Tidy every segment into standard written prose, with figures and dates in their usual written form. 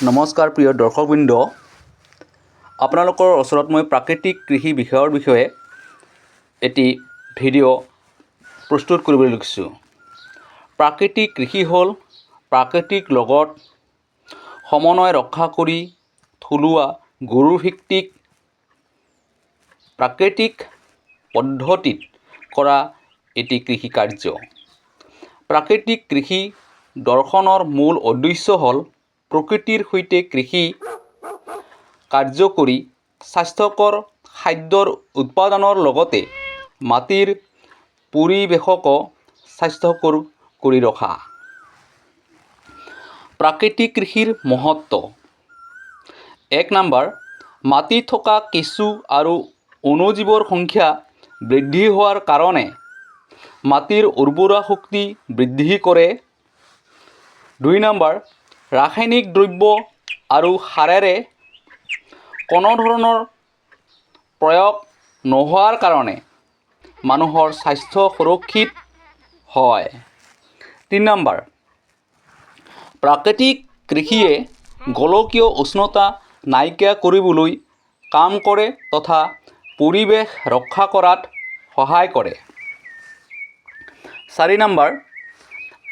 নমস্কাৰ প্ৰিয় দৰ্শকবৃন্দ, আপোনালোকৰ ওচৰত মই প্ৰাকৃতিক কৃষি বিষয়ৰ বিষয়ে এটি ভিডিঅ' প্ৰস্তুত কৰিবলৈ লিখিছোঁ। প্ৰাকৃতিক কৃষি হ'ল প্ৰাকৃতিক লগত সমন্বয় ৰক্ষা কৰি থলুৱা গৰুভিত্তিক প্ৰাকৃতিক পদ্ধতিত কৰা এটি কৃষি কাৰ্য। প্ৰাকৃতিক কৃষি দৰ্শনৰ মূল উদ্দেশ্য হ'ল প্ৰকৃতিৰ সৈতে কৃষি কাৰ্য কৰি স্বাস্থ্যকৰ খাদ্যৰ উৎপাদনৰ লগতে মাটিৰ পৰিৱেশকো স্বাস্থ্যকৰ কৰি ৰখা। প্ৰাকৃতিক কৃষিৰ মহত্ব: 1 নম্বৰ, মাটিত থকা কেঁচু আৰু অণুজীৱৰ সংখ্যা বৃদ্ধি হোৱাৰ কাৰণে মাটিৰ উৰ্বৰা শক্তি বৃদ্ধি কৰে। 2 নম্বৰ, ৰাসায়নিক দ্ৰব্য আৰু সাৰেৰে কোনো ধৰণৰ প্ৰয়োগ নোহোৱাৰ কাৰণে মানুহৰ স্বাস্থ্য সুৰক্ষিত হয়। 3 নম্বৰ, প্ৰাকৃতিক কৃষিয়ে গোলকীয় উষ্ণতা নাইকিয়া কৰিবলৈ কাম কৰে তথা পৰিৱেশ ৰক্ষা কৰাত সহায় কৰে। 4 নম্বৰ,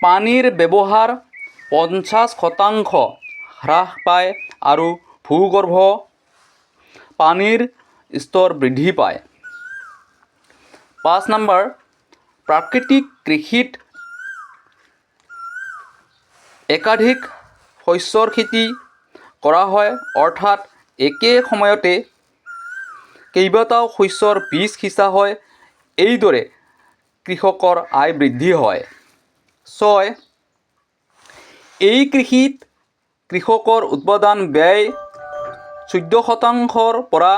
পানীৰ ব্যৱহাৰ 50% হ্ৰাস পায় আৰু ভূগৰ্ভ পানীৰ স্তৰ বৃদ্ধি পায়। 5 নম্বৰ, প্ৰাকৃতিক কৃষিত একাধিক শস্যৰ খেতি কৰা হয়, অৰ্থাৎ একে সময়তে কেইবাটাও শস্যৰ বীজ সিঁচা হয়। এইদৰে কৃষকৰ আয় বৃদ্ধি হয়। 6, এই কৃষিত কৃষকৰ উৎপাদন ব্যয় 14%ৰ পৰা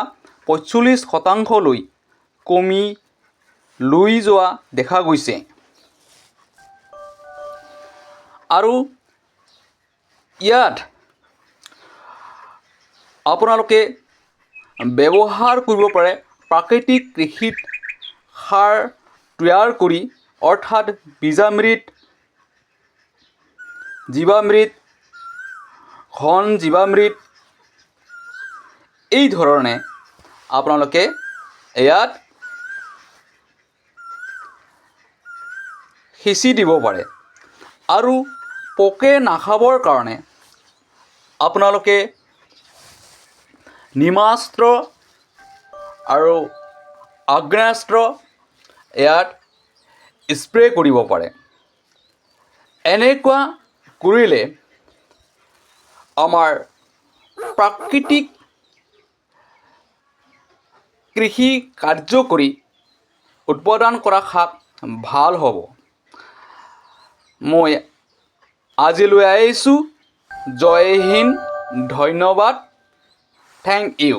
45%লৈ কমি লৈ যোৱা দেখা গৈছে। আৰু ইয়াত আপোনালোকে ব্যৱহাৰ কৰিব পাৰে প্ৰাকৃতিক কৃষিত সাৰ তৈয়াৰ কৰি, অৰ্থাৎ বীজামৃত, জীৱামৃত, ঘন জীৱামৃত, এই ধৰণে আপোনালোকে ইয়াত সিঁচি দিব পাৰে। আৰু পোকে নাখাবৰ কাৰণে আপোনালোকে নিমাস্ত্ৰ আৰু আগ্নেয়াস্ত্ৰ ইয়াত স্প্ৰে কৰিব পাৰে। এনেকুৱা কৰিলে আমাৰ প্ৰাকৃতিক কৃষি কাৰ্য কৰি উৎপাদন কৰা শাক ভাল হ'ব। মই আজিলৈ আহিছোঁ। জয় হিন্দ, ধন্যবাদ, থেংক ইউ।